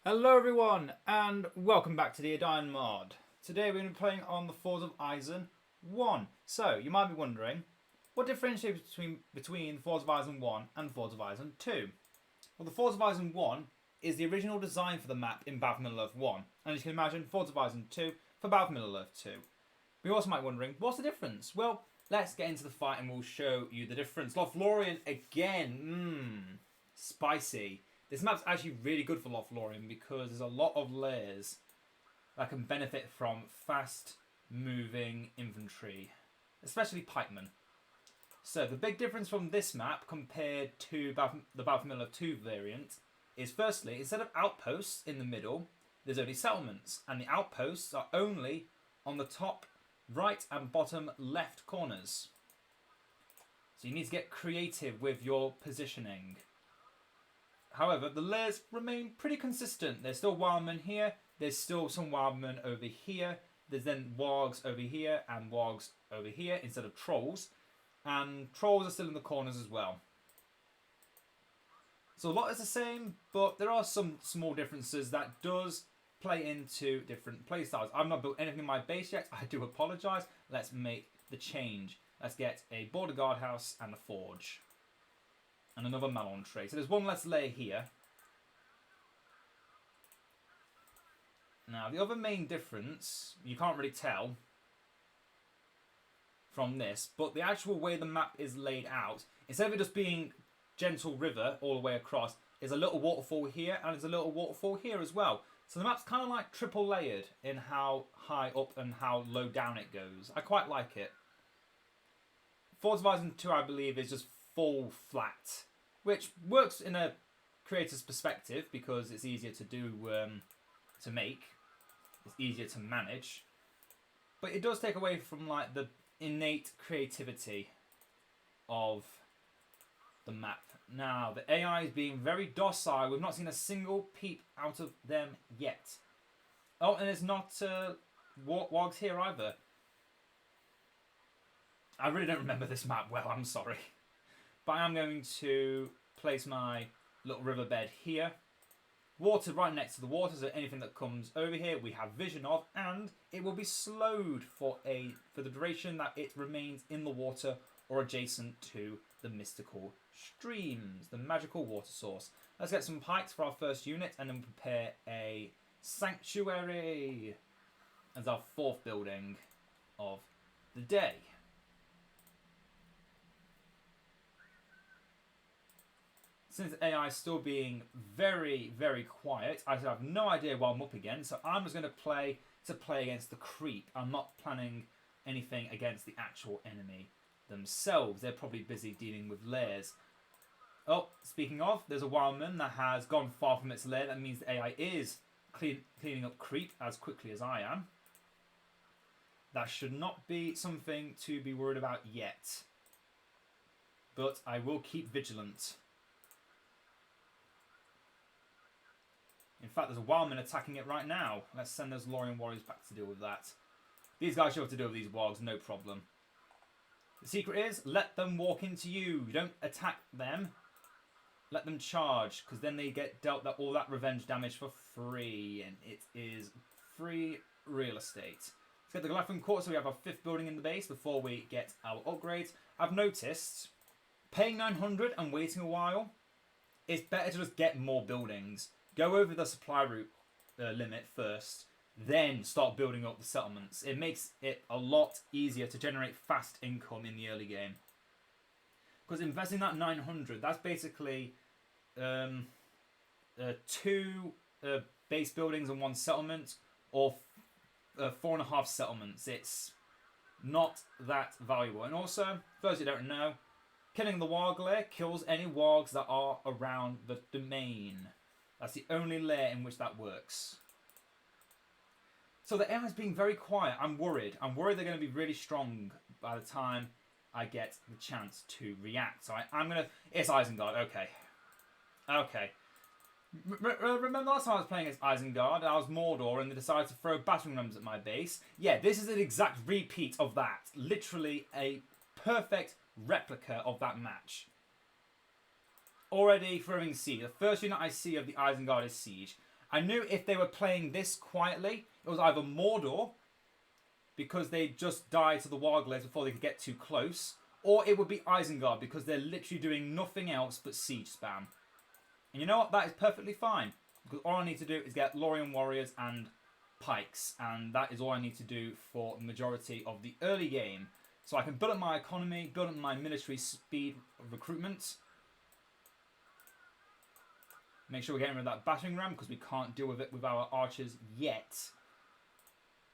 Hello everyone, and welcome back to the Edain mod. Today we're going to be playing on the Forge of Eisen 1. So, you might be wondering, what differentiates between the Forge of Eisen 1 and the Forge of Eisen 2? Well, the Forge of Eisen 1 is the original design for the map in Battle for Middle-earth 1, and as you can imagine, Forge of Eisen 2 for Battle for Middle-earth 2. But you also might be wondering, what's the difference? Well, let's get into the fight and we'll show you the difference. Lothlorien again, spicy. This map's actually really good for Lothlorien because there's a lot of layers that can benefit from fast moving infantry, especially pikemen. So the big difference from this map compared to the Battle for Middle-earth 2 variant is firstly, instead of outposts in the middle, there's only settlements, and the outposts are only on the top right and bottom left corners. So you need to get creative with your positioning. However, the layers remain pretty consistent. There's still wildmen here, there's still some wildmen over here, there's then wargs over here and wargs over here instead of trolls, and trolls are still in the corners as well. So a lot is the same, but there are some small differences that does play into different playstyles. I've not built anything in my base yet, I do apologise. Let's make the change. Let's get a border guardhouse and a forge. And another Malon tray. So there's one less layer here. Now, the other main difference, you can't really tell from this, but the actual way the map is laid out, instead of it just being gentle river all the way across, is a little waterfall here and there's a little waterfall here as well. So the map's kind of like triple layered in how high up and how low down it goes. I quite like it. Forge of Eisen 2, I believe, is just full flat, which works in a creator's perspective because it's easier to do, to make, it's easier to manage, but it does take away from like the innate creativity of the map. Now the AI is being very docile. We've not seen a single peep out of them yet. Oh, and there's not wargs here either. I really don't remember this map well, I'm sorry. But I am going to place my little riverbed here. Water right next to the water, so anything that comes over here we have vision of, and it will be slowed for the duration that it remains in the water or adjacent to the mystical streams, the magical water source. Let's get some pikes for our first unit and then prepare a sanctuary as our fourth building of the day. Since AI is still being very, very quiet, I have no idea what I'm up against, so I'm just going to play against the creep. I'm not planning anything against the actual enemy themselves. They're probably busy dealing with layers. Oh, speaking of, there's a wildman that has gone far from its lair. That means the AI is cleaning up creep as quickly as I am. That should not be something to be worried about yet. But I will keep vigilant. In fact, there's a wildman attacking it right now. Let's send those Lorien warriors back to deal with that. These guys should have to deal with these wargs, no problem. The secret is, let them walk into you. You don't attack them. Let them charge, because then they get dealt all that revenge damage for free. And it is free real estate. Let's get the Galadriel Court, so we have our fifth building in the base before we get our upgrades. I've noticed, paying 900 and waiting a while, it's better to just get more buildings. Go over the supply route limit first, then start building up the settlements. It makes it a lot easier to generate fast income in the early game. Because investing that 900, that's basically 2 base buildings and 1 settlement, or 4.5 settlements. It's not that valuable. And also, for those who don't know, killing the warg lair kills any wargs that are around the domain. That's the only layer in which that works. So the AI is being very quiet. I'm worried. I'm worried they're going to be really strong by the time I get the chance to react. So I'm going to... It's Isengard. Okay. Okay. Remember last time I was playing as Isengard, I was Mordor and they decided to throw battering rams at my base? Yeah, this is an exact repeat of that. Literally a perfect replica of that match. Already throwing siege. The first unit I see of the Isengard is siege. I knew if they were playing this quietly, it was either Mordor, because they just died to the Warglaives before they could get too close, or it would be Isengard, because they're literally doing nothing else but siege spam. And you know what? That is perfectly fine, because all I need to do is get Lorien warriors and pikes, and that is all I need to do for the majority of the early game. So I can build up my economy, build up my military speed of recruitment. Make sure we're getting rid of that battering ram, because we can't deal with it with our archers yet.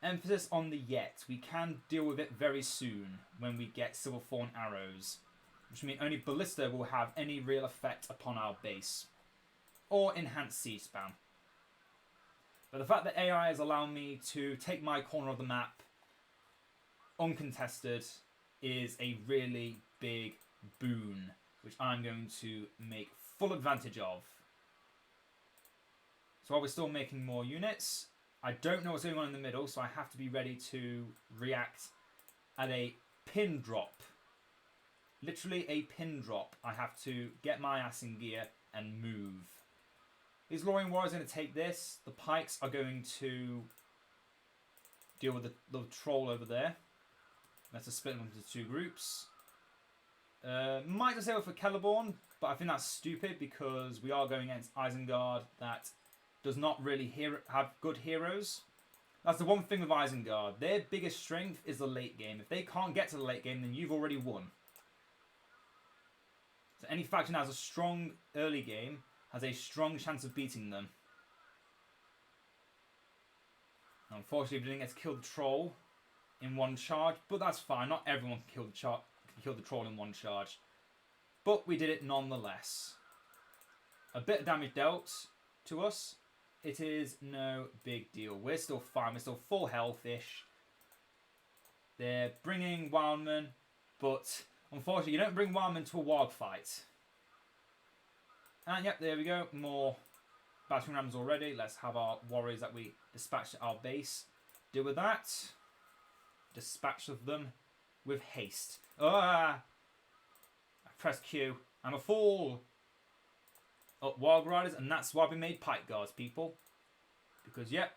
Emphasis on the yet. We can deal with it very soon when we get Silverthorn arrows, which means only ballista will have any real effect upon our base, or enhanced siege spam. But the fact that AI is allowing me to take my corner of the map uncontested is a really big boon, which I'm going to make full advantage of. So while we're still making more units, I don't know what's going on in the middle, so I have to be ready to react at a pin drop. Literally a pin drop. I have to get my ass in gear and move. These Lorien warriors are going to take this. The pikes are going to deal with the troll over there. Let's just split them into two groups. Might just say for Celeborn, but I think that's stupid because we are going against Isengard that does not really have good heroes. That's the one thing with Isengard. Their biggest strength is the late game. If they can't get to the late game, then you've already won. So any faction that has a strong early game has a strong chance of beating them. Unfortunately, we didn't get to kill the troll in one charge, but that's fine. Not everyone can kill the troll in one charge. But we did it nonetheless. A bit of damage dealt to us. It is no big deal. We're still fine. We're still full health-ish. They're bringing Wildmen, but unfortunately, you don't bring Wildmen to a warg fight. And yep, there we go. More battering rams already. Let's have our warriors that we dispatched at our base deal with that. Dispatch of them with haste. Ah! I pressed Q. I'm a fool. Up warg riders, and that's why we made pike guards, people. Because yep,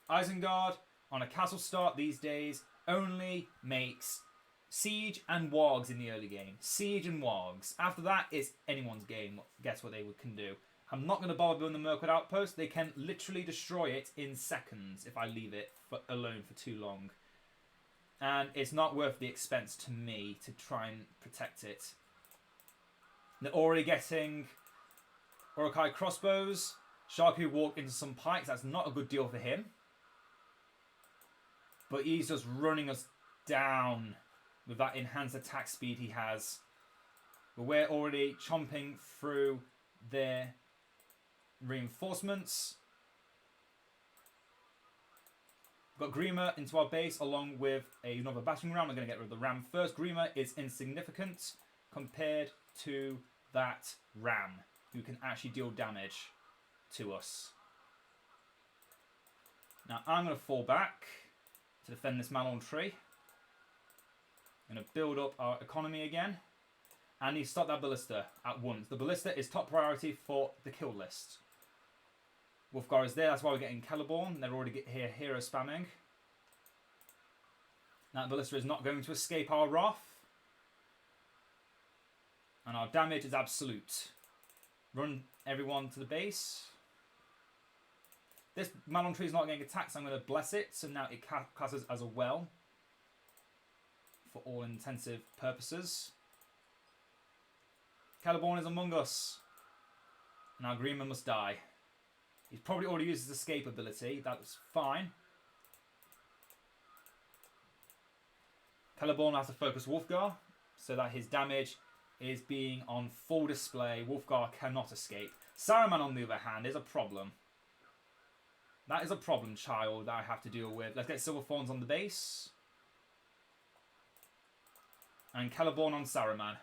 Isengard on a castle start these days only makes siege and wargs in the early game. Siege and wargs. After that, it's anyone's game. Guess what they can do. I'm not going to bother building the Mirkwood outpost. They can literally destroy it in seconds if I leave it alone for too long. And it's not worth the expense to me to try and protect it. They're already getting Urukai crossbows. Sharku walked into some pikes. That's not a good deal for him. But he's just running us down with that enhanced attack speed he has. But we're already chomping through their reinforcements. Got Grima into our base along with another battering ram. I'm going to get rid of the ram first. Grima is insignificant compared to that ram, who can actually deal damage to us. Now I'm going to fall back to defend this Malon tree. I'm going to build up our economy again. And you stop that ballista at once. The ballista is top priority for the kill list. Wolfgar is there, that's why we're getting Celeborn. They're already here hero spamming. That ballista is not going to escape our wrath. And our damage is absolute. Run everyone to the base. This Malon tree is not getting attacked, so I'm going to bless it. So now it classes as a well. For all intensive purposes. Celeborn is among us. Now Grima must die. He's probably already used his escape ability. That's fine. Celeborn has to focus Wolfgar so that his damage is being on full display. Wolfgar cannot escape. Saruman, on the other hand, is a problem. That is a problem, child, that I have to deal with. Let's get Silverthorns on the base. And Celeborn on Saruman.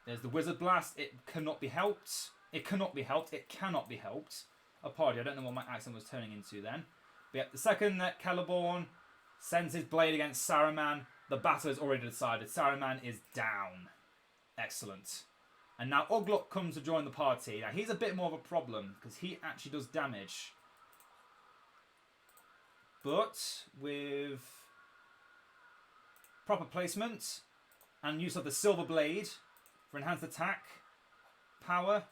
There's the Wizard Blast. It cannot be helped. It cannot be helped. It cannot be helped. Apology, I don't know what my accent was turning into then. But yeah, the second that Celeborn sends his blade against Saruman, the battle is already decided. Saruman is down. Excellent. And now Ugluk comes to join the party. Now he's a bit more of a problem because he actually does damage. But with proper placement and use of the Silver Blade for enhanced attack power,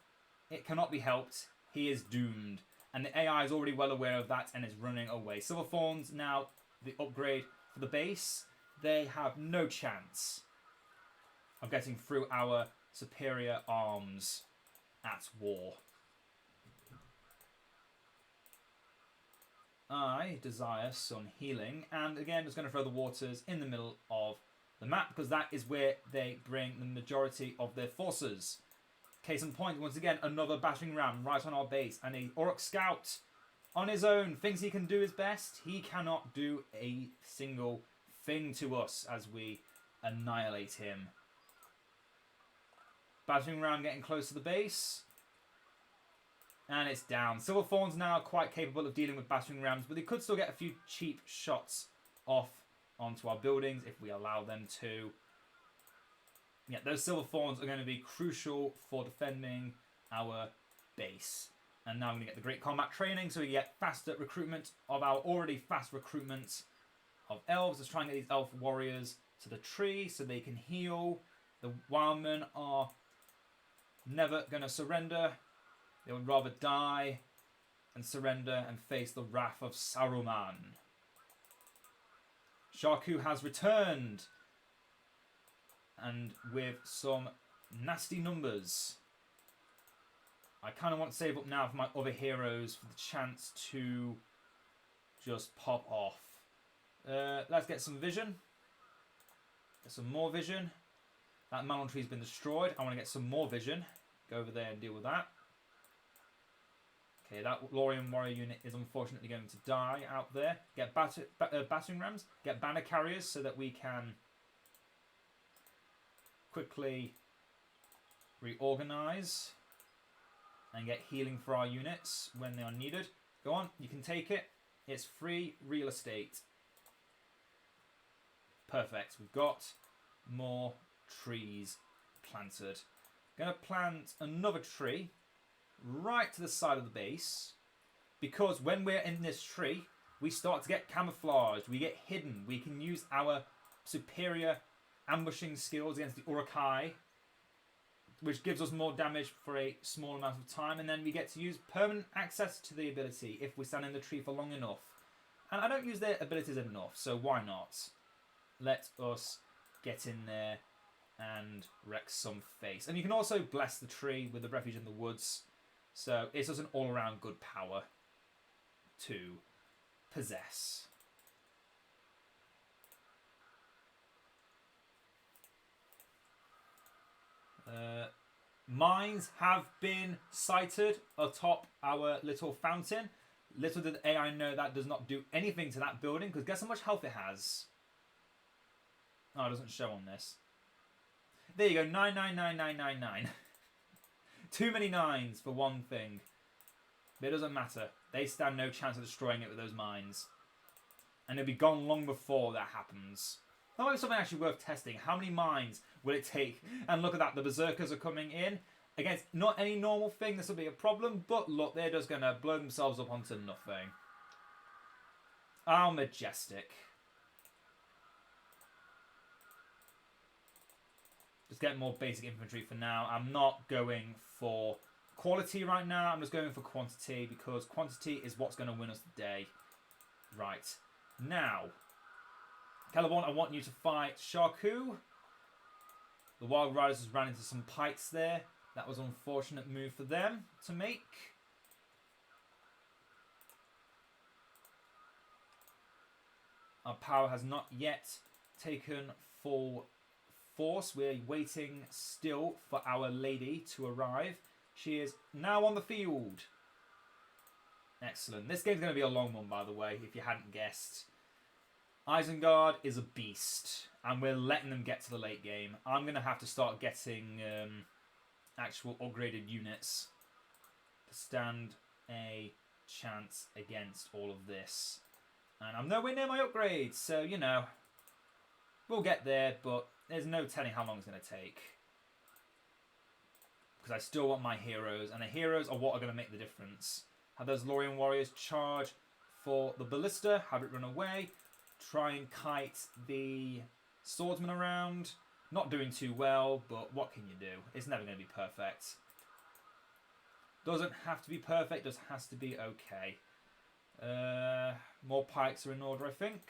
it cannot be helped. He is doomed. And the AI is already well aware of that and is running away. Silver Thorns, now the upgrade for the base, they have no chance of getting through our superior arms at war. I desire some healing, and again just going to throw the waters in the middle of the map because that is where they bring the majority of their forces. Case in point, once again, another battering ram right on our base, and a Orc Scout on his own thinks he can do his best. He cannot do a single thing to us as we annihilate him. Battering ram getting close to the base. And it's down. Silver Thorns now quite capable of dealing with battering rams, but they could still get a few cheap shots off onto our buildings if we allow them to. Yeah, those Silver Thorns are going to be crucial for defending our base. And now we're going to get the Great Combat Training, so we get faster recruitment of our already fast recruitment of elves. Let's try and get these elf warriors to the tree so they can heal. The wildmen are never going to surrender. They would rather die and surrender and face the wrath of Saruman. Sharku has returned. And with some nasty numbers. I kind of want to save up now for my other heroes for the chance to just pop off. Let's get some vision. Get some more vision. That Malon tree's been destroyed. I want to get some more vision. Go over there and deal with that. Okay, that Lorien warrior unit is unfortunately going to die out there. Get battering rams. Get banner carriers so that we can quickly reorganize and get healing for our units when they are needed. Go on, you can take it. It's free real estate. Perfect. We've got more trees planted. Going to plant another tree right to the side of the base because when we're in this tree, we start to get camouflaged. We get hidden. We can use our superior ambushing skills against the Urukai, which gives us more damage for a small amount of time, and then we get to use permanent access to the ability if we stand in the tree for long enough. And I don't use their abilities enough, so why not? Let us get in there and wreck some face. And you can also bless the tree with the refuge in the woods, so it's just an all-around good power to possess. Mines have been sighted atop our little fountain. Little did the AI know that does not do anything to that building, because guess how much health it has? Oh, it doesn't show on this. There you go, 999999. Too many nines for one thing. But it doesn't matter. They stand no chance of destroying it with those mines. And they'll be gone long before that happens. That might be something actually worth testing. How many mines will it take? And look at that, the Berserkers are coming in. Against not any normal thing, this will be a problem. But look, they're just going to blow themselves up onto nothing. How majestic. Just get more basic infantry for now. I'm not going for quality right now. I'm just going for quantity, because quantity is what's going to win us the day. Right. Now, Celeborn, I want you to fight Sharku. The Wild Riders just ran into some pikes there. That was an unfortunate move for them to make. Our power has not yet taken full force. We're waiting still for our lady to arrive. She is now on the field. Excellent. This game's going to be a long one, by the way, if you hadn't guessed. Isengard is a beast, and we're letting them get to the late game. I'm going to have to start getting actual upgraded units to stand a chance against all of this. And I'm nowhere near my upgrades, so, you know, we'll get there, but there's no telling how long it's going to take. because I still want my heroes, and the heroes are what are going to make the difference. Have those Lorien warriors charge for the ballista, have it run away, try and kite the swordsman around. Not doing too well, but what can you do? It's never going to be perfect. Doesn't have to be perfect, just has to be okay. More pikes are in order, I think.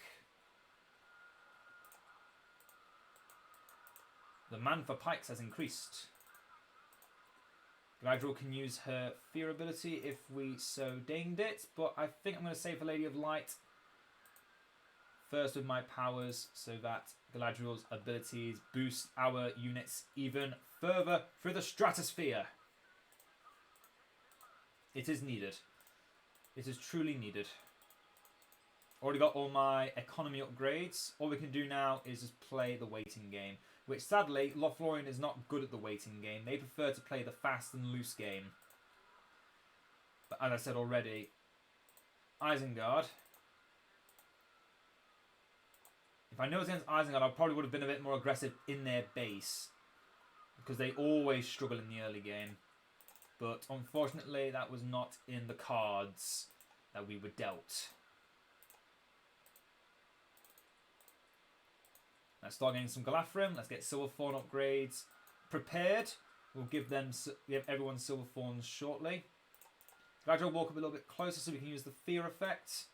The man for pikes has increased. Galadriel can use her fear ability if we so deigned it, but I think I'm going to save the Lady of Light first with my powers so that Galadriel's abilities boost our units even further through the stratosphere. It is needed. It is truly needed. Already got all my economy upgrades. All we can do now is just play the waiting game, which sadly Lothlorien is not good at the waiting game. They prefer to play the fast and loose game. But as I said already, Isengard. If I know it's against Isengard, I probably would have been a bit more aggressive in their base, because they always struggle in the early game. But unfortunately, that was not in the cards that we were dealt. Let's start getting some Galafrim. Let's get Silverthorn upgrades prepared. We'll give everyone Silverthorns shortly. Galadriel walk up a little bit closer so we can use the fear effect.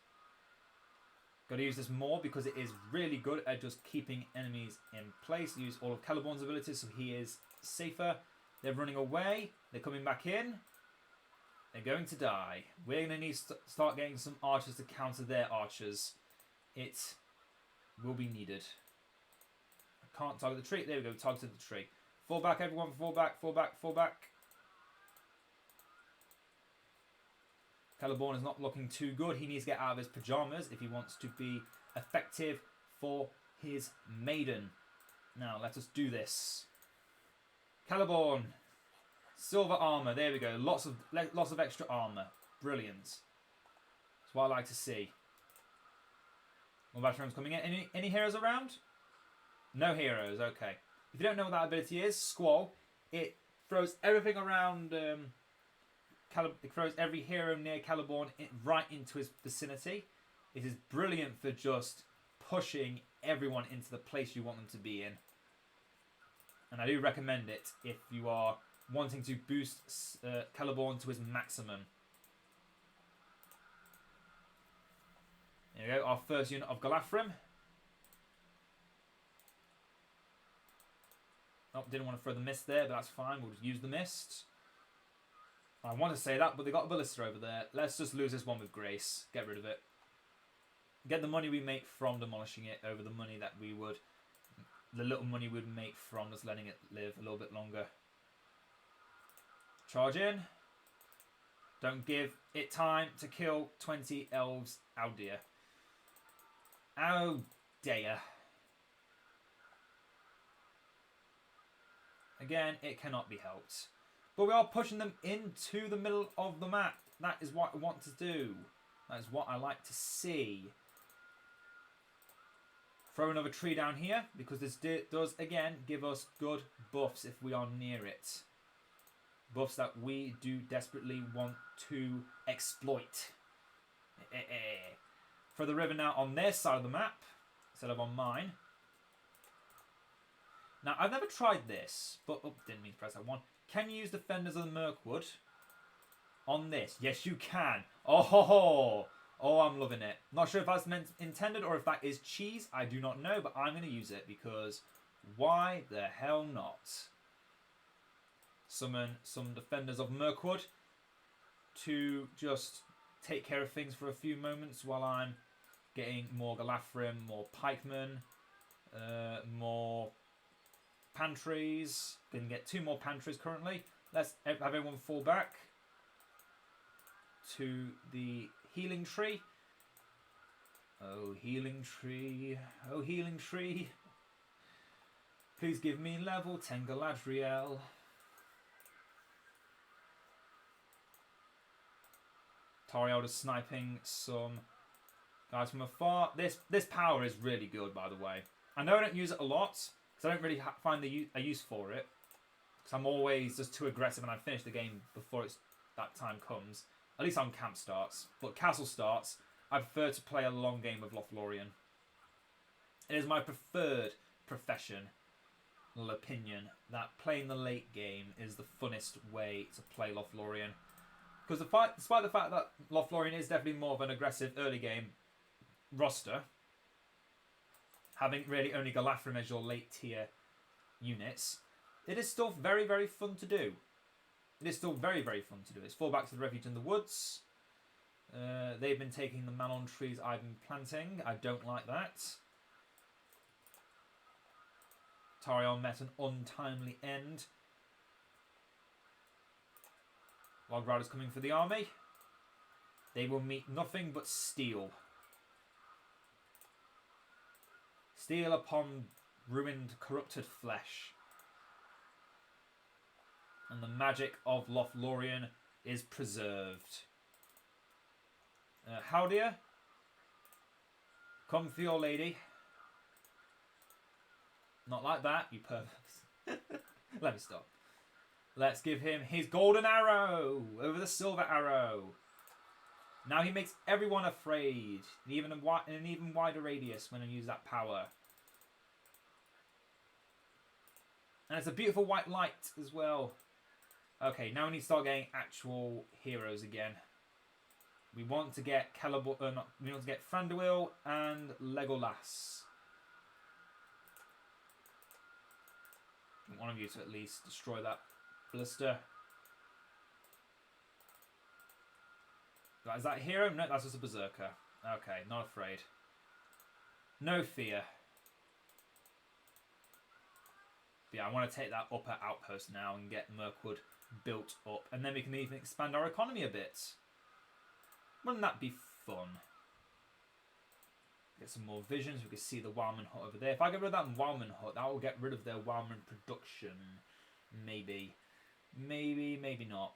Got to use this more because it is really good at just keeping enemies in place. Use all of Celeborn's abilities so he is safer. They're running away. They're coming back in. They're going to die. We're going to need to start getting some archers to counter their archers. It will be needed. I can't target the tree. There we go. Targeted the tree. Fall back, everyone. Fall back, fall back, fall back. Celeborn is not looking too good. He needs to get out of his pajamas if he wants to be effective for his maiden. Now, let us do this. Celeborn. Silver armor. There we go. Lots of extra armor. Brilliant. That's what I like to see. More battle coming in. Any heroes around? No heroes. Okay. If you don't know what that ability is, Squall. It throws everything around... it throws every hero near Celeborn right into his vicinity. It is brilliant for just pushing everyone into the place you want them to be in. And I do recommend it if you are wanting to boost Celeborn to his maximum. There we go, our first unit of Galafrim. Oh, didn't want to throw the mist there, but that's fine. We'll just use the mist. I want to say that, but they got a ballista over there. Let's just lose this one with grace. Get rid of it. Get the money we make from demolishing it over the money that we would... the little money we'd make from just letting it live a little bit longer. Charge in. Don't give it time to kill 20 elves. Oh dear. Oh dear. Again, it cannot be helped. But we are pushing them into the middle of the map. That is what I want to do. That is what I like to see. Throw another tree down here, because this does, again, give us good buffs if we are near it. Buffs that we do desperately want to exploit. For the river now on their side of the map, instead of on mine. Now, I've never tried this, but... oh, didn't mean to press that one. Can you use Defenders of the Mirkwood on this? Yes, you can. Oh, ho, ho. Oh, I'm loving it. Not sure if that's intended or if that is cheese. I do not know, but I'm going to use it because why the hell not? Summon some Defenders of Mirkwood to just take care of things for a few moments while I'm getting more Galafrim, more pikemen, more... pantries. Can get 2 more pantries currently. Let's have everyone fall back to the healing tree. Oh, healing tree. Oh, healing tree. Please give me level 10 Galadriel. Tariel is sniping some guys from afar. This power is really good, by the way. I know I don't use it a lot, because I don't really find a use for it. Because I'm always just too aggressive and I finish the game before that time comes. At least on camp starts. But castle starts, I prefer to play a long game of Lothlorien. It is my preferred professional opinion that playing the late game is the funnest way to play Lothlorien. Because despite the fact that Lothlorien is definitely more of an aggressive early game roster, having really only Galadriel as your late tier units, it is still very, very fun to do. It is still very, very fun to do. It's fall back to the refuge in the woods. They've been taking the melon trees I've been planting. I don't like that. Tarion met an untimely end. Log Riders coming for the army. They will meet nothing but steel. Steel upon ruined, corrupted flesh. And the magic of Lothlorien is preserved. Haldir, come for your lady. Not like that, you pervert. Let me stop. Let's give him his golden arrow over the silver arrow. Now he makes everyone afraid, in an even wider radius when I use that power. And it's a beautiful white light as well. Okay, now we need to start getting actual heroes again. We want to get Celeborn, we want to get Thranduil and Legolas. One of you to at least destroy that blister. Is that a hero? No, that's just a berserker. Okay, not afraid. No fear. But yeah, I want to take that upper outpost now and get Mirkwood built up. And then we can even expand our economy a bit. Wouldn't that be fun? Get some more visions. We can see the Wildman Hut over there. If I get rid of that Wildman Hut, that will get rid of their Wildman production. Maybe. Maybe, maybe not.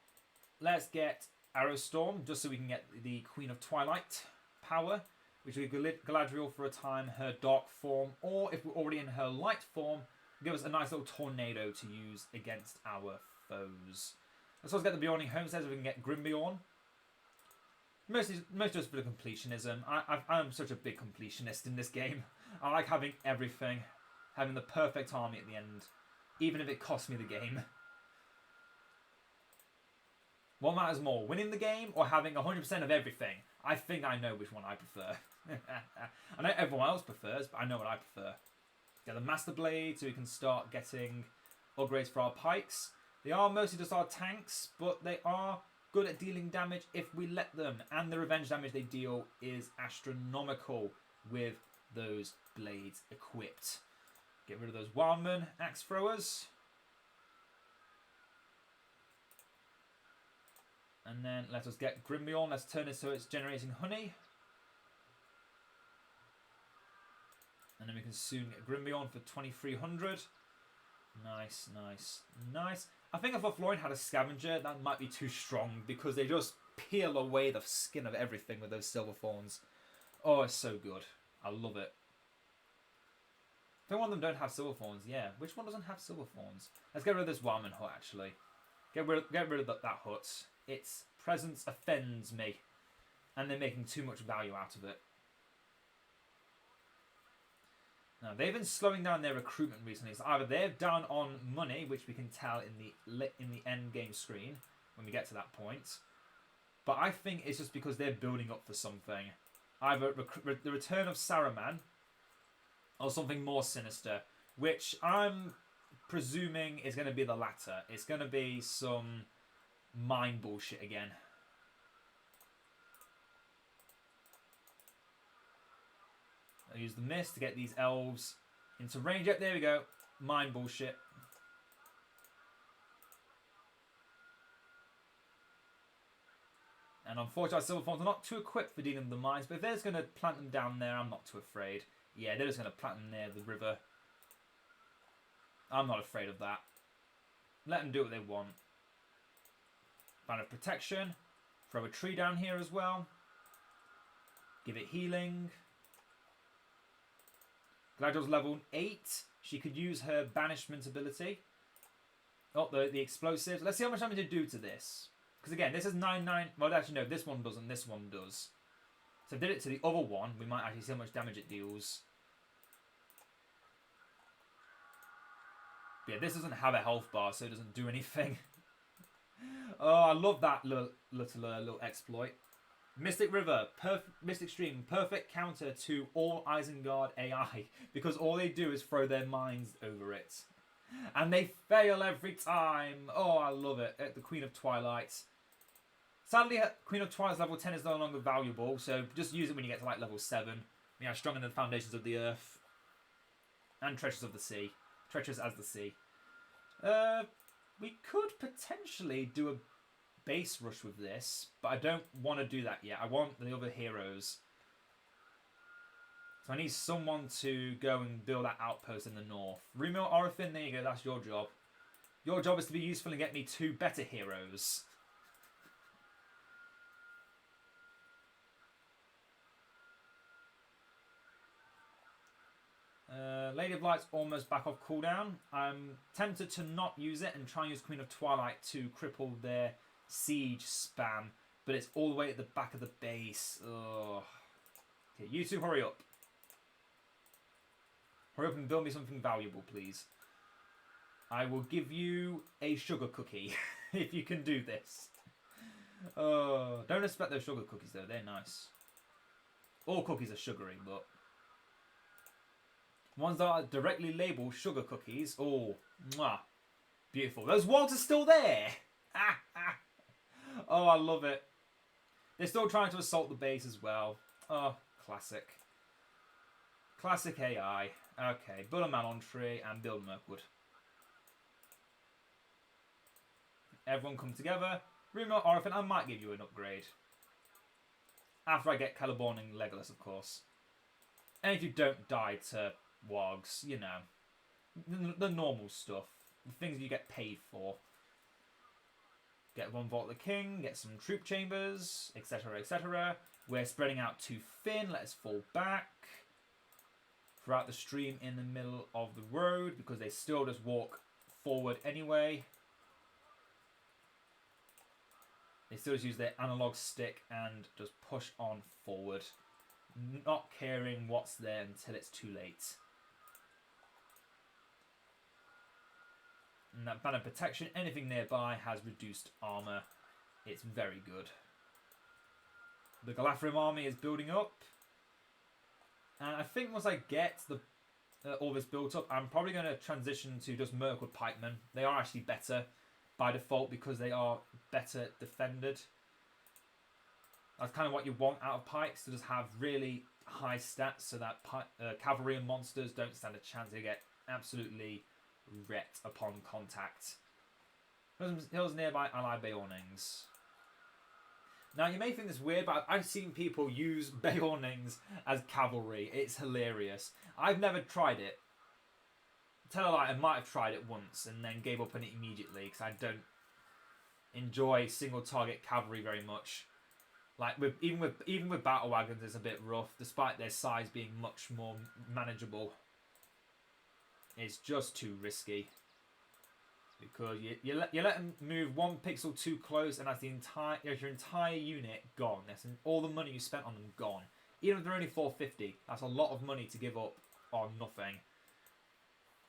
Let's get Arrowstorm, just so we can get the Queen of Twilight power, which will give Galadriel for a time her dark form, or if we're already in her light form, give us a nice little tornado to use against our foes. Let's also get the Bjorning Homesteads so we can get Grimbeorn. Mostly just for the completionism. I'm such a big completionist in this game. I like having everything. Having the perfect army at the end. Even if it costs me the game. What matters more? Winning the game or having 100% of everything? I think I know which one I prefer. I know everyone else prefers, but I know what I prefer. Get the Master Blade so we can start getting upgrades for our pikes. They are mostly just our tanks, but they are good at dealing damage if we let them, and the revenge damage they deal is astronomical with those blades equipped. Get rid of those Wildman axe throwers. And then let us get Grimbeorn. Let's turn it so it's generating honey. And then we can soon get Grimbeorn for 2300. Nice, nice, nice. I think if Lothlorien had a scavenger, that might be too strong because they just peel away the skin of everything with those silver thorns. Oh, it's so good. I love it. If one of them don't have silver thorns, yeah. Which one doesn't have silver thorns? Let's get rid of this Wildman Hut, actually. Get rid of that hut. Its presence offends me. And they're making too much value out of it. Now, they've been slowing down their recruitment recently. So either they're down on money, which we can tell in the end game screen when we get to that point. But I think it's just because they're building up for something. Either the return of Saruman or something more sinister, which I'm presuming is going to be the latter. It's going to be some mind bullshit again. I'll use the mist to get these elves into range. Yep, there we go. Mind bullshit. And unfortunately, Silver Thorns are not too equipped for dealing with the mines, but if they're just going to plant them down there, I'm not too afraid. Yeah, they're just going to plant them near the river. I'm not afraid of that. Let them do what they want. Banner of Protection. Throw a tree down here as well. Give it healing. Galadriel's level 8. She could use her banishment ability. Oh, the explosives. Let's see how much damage they do to this. Because again, this is 9-9. Well, actually, no, this one doesn't. This one does. So if I did it to the other one, we might actually see how much damage it deals. But yeah, this doesn't have a health bar, so it doesn't do anything. Oh, I love that little exploit. Mystic River, Mystic Stream, perfect counter to all Isengard AI, because all they do is throw their mines over it. And they fail every time. Oh, I love it. The Queen of Twilight. Sadly, Queen of Twilight's level 10 is no longer valuable, so just use it when you get to like level 7. You know, stronger than the foundations of the earth. And treacherous of the sea. Treacherous as the sea. We could potentially do a base rush with this, but I don't want to do that yet. I want the other heroes. So I need someone to go and build that outpost in the north. Rumil Orifin, there you go, that's your job. Your job is to be useful and get me 2 better heroes. Lady of Light's almost back off cooldown. I'm tempted to not use it and try and use Queen of Twilight to cripple their siege spam, but it's all the way at the back of the base. Ugh. Okay, you two hurry up. Hurry up and build me something valuable, please. I will give you a sugar cookie if you can do this. Don't expect those sugar cookies though, they're nice. All cookies are sugary, but ones that are directly labelled sugar cookies. Oh, mwah, beautiful. Those wargs are still there. Oh, I love it. They're still trying to assault the base as well. Oh, classic. Classic AI. Okay, build a Malon tree and build Mirkwood. Everyone come together. Rumor Orphan, I might give you an upgrade. After I get Celeborn and Legolas, of course. And if you don't die to wargs, you know. The normal stuff. The things you get paid for. Get 1 Vault the King, get some troop chambers, etc, etc. We're spreading out too thin, let us fall back. Throughout the stream in the middle of the road, because they still just walk forward anyway. They still just use their analog stick and just push on forward. Not caring what's there until it's too late. And that banner protection, anything nearby has reduced armor. It's very good. The Galadriel army is building up. And I think once I get all this built up, I'm probably going to transition to just Mirkwood Pikemen. They are actually better by default because they are better defended. That's kind of what you want out of pikes, to just have really high stats so that cavalry and monsters don't stand a chance. They get absolutely wrecked upon contact. Hills nearby ally Beornings. Now you may think this weird, but I've seen people use Beornings as cavalry. It's hilarious. I've never tried it. Tell a lie, I might have tried it once and then gave up on it immediately because I don't enjoy single target cavalry very much. Like even with battle wagons, it's a bit rough, despite their size being much more manageable. It's just too risky because you let them move 1 pixel too close, and that's your entire unit gone. That's all the money you spent on them gone. Even if they're only 450, that's a lot of money to give up on nothing.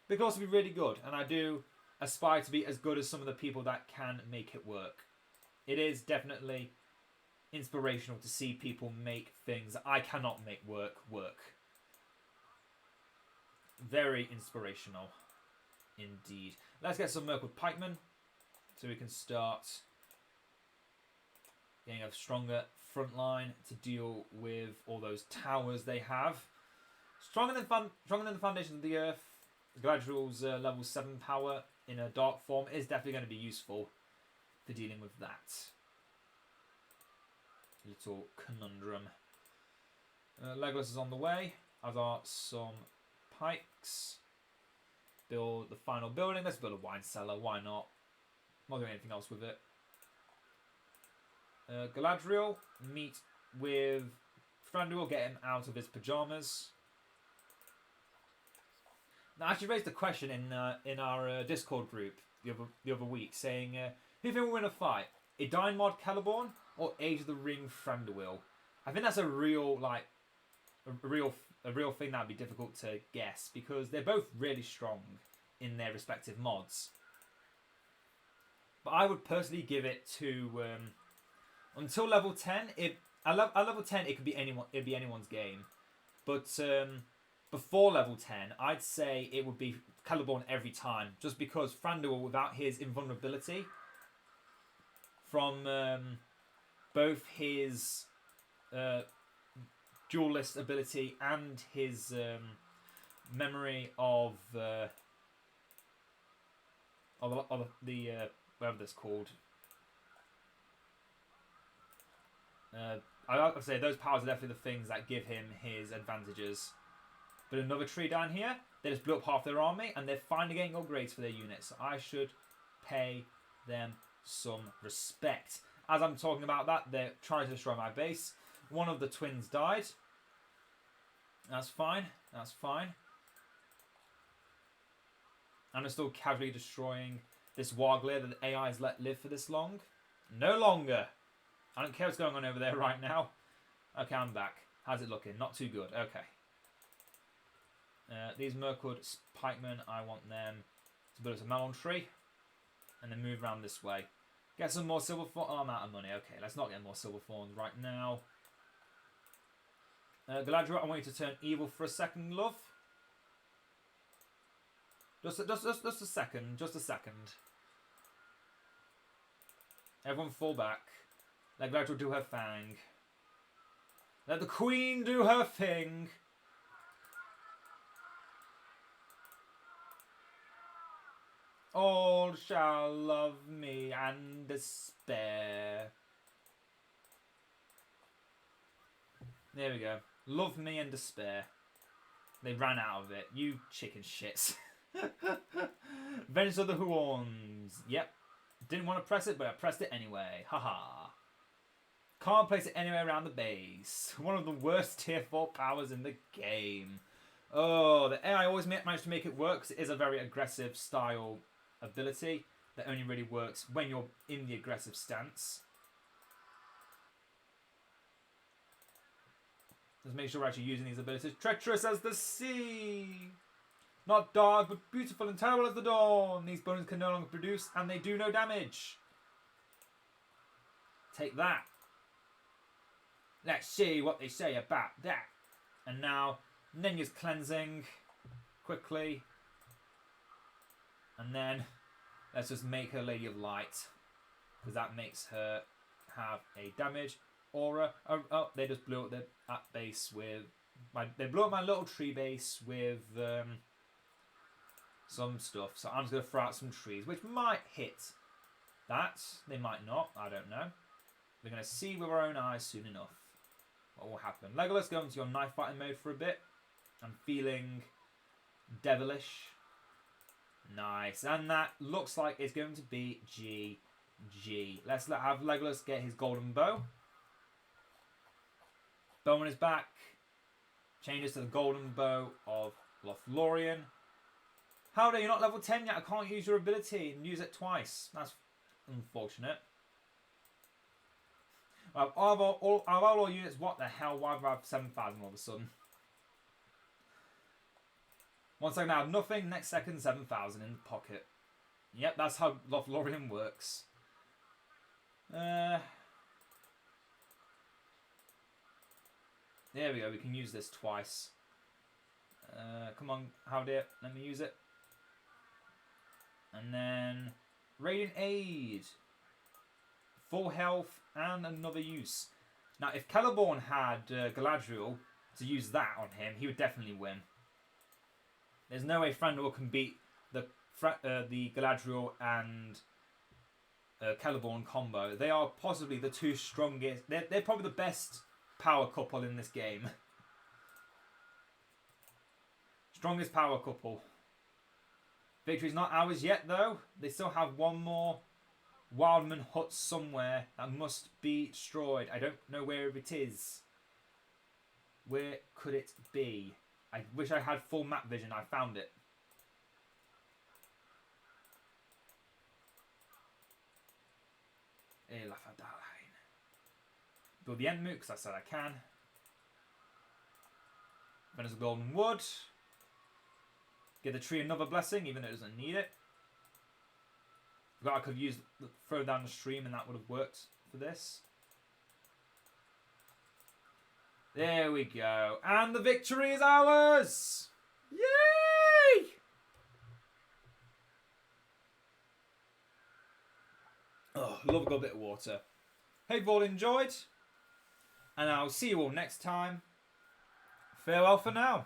They can also be really good, and I do aspire to be as good as some of the people that can make it work. It is definitely inspirational to see people make things that I cannot make work. Very inspirational indeed. Let's get some Mirkwood Pikemen so we can start getting a stronger front line to deal with all those towers they have. Stronger than the foundations of the earth. Galadriel's level 7 power in a dark form is definitely going to be useful for dealing with that little conundrum. Legolas is on the way. I've got some pikes. Build the final building. Let's build a wine cellar. Why not? Not doing anything else with it. Galadriel, meet with Thranduil, get him out of his pajamas. Now, I actually raised a question in our Discord group. the other week saying, who think will win a fight? Edain mod Celeborn or Age of the Ring Thranduil? I think that's a real thing that'd be difficult to guess because they're both really strong in their respective mods. But I would personally give it to until level 10. At level 10 it could be anyone. It'd be anyone's game. But before level 10, I'd say it would be Celeborn every time, just because Thranduil, without his invulnerability from both his duelist ability and his memory of the whatever that's called. I'd say those powers are definitely the things that give him his advantages. But another tree down here, they just blew up half their army and they're finally getting upgrades for their units. So I should pay them some respect. As I'm talking about that, they're trying to destroy my base. One of the twins died. That's fine. That's fine. And I'm still casually destroying this Warglair that the AI has let live for this long. No longer. I don't care what's going on over there right now. Okay, I'm back. How's it looking? Not too good. Okay. These Mirkwood pikemen, I want them to build us a melon tree. And then move around this way. Get some more silver thorns. Oh, I'm out of money. Okay, let's not get more silver thorns right now. Galadriel, I want you to turn evil for a second, love. Just a second. Just a second. Everyone fall back. Let Galadriel do her thing. Let the queen do her thing. All shall love me and despair. There we go. Love me and despair. They ran out of it. You chicken shits. Vengeance of the Huorns. Yep. Didn't want to press it, but I pressed it anyway. Haha. Can't place it anywhere around the base. One of the worst tier 4 powers in the game. Oh, the AI always managed to make it work because it is a very aggressive style ability that only really works when you're in the aggressive stance. Let's make sure we're actually using these abilities. Treacherous as the sea. Not dark, but beautiful and terrible as the dawn. These bones can no longer produce, and they do no damage. Take that. Let's see what they say about that. And now, Nenya's cleansing. Quickly. And then, let's just make her Lady of Light. Because that makes her have a damage aura. Oh, they just blew up that base with... They blew up my little tree base with... some stuff. So I'm just going to throw out some trees, which might hit that. They might not. I don't know. We're going to see with our own eyes soon enough what will happen. Legolas, go into your knife fighting mode for a bit. I'm feeling devilish. Nice. And that looks like it's going to be GG. Let's have Legolas get his golden bow. Bowman is back. Changes to the golden bow of Lothlorien. How are you not level 10 yet? I can't use your ability and use it twice. That's unfortunate. Out of all units, what the hell? Why have I have 7,000 all of a sudden? 1 second I have nothing, next second 7,000 in the pocket. Yep, that's how Lothlorien works. There we go, we can use this twice. Come on, Howdy, let me use it. And then Radiant Aid. Full health and another use. Now, if Celeborn had Galadriel to use that on him, he would definitely win. There's no way Thranduil can beat the Galadriel and Celeborn combo. They are possibly the two strongest. They're probably the best power couple in this game. Strongest power couple. Victory's not ours yet, though. They still have one more Wildman hut somewhere that must be destroyed. I don't know where it is. Where could it be? I wish I had full map vision. I found it. Elafadalain. Build the end moot because I said I can. Then there's a golden wood. Give the tree another blessing, even though it doesn't need it. I could have used throw down the stream and that would have worked for this. There we go. And the victory is ours! Yay! Oh, love a good bit of water. Hope you've all enjoyed. And I'll see you all next time. Farewell for now.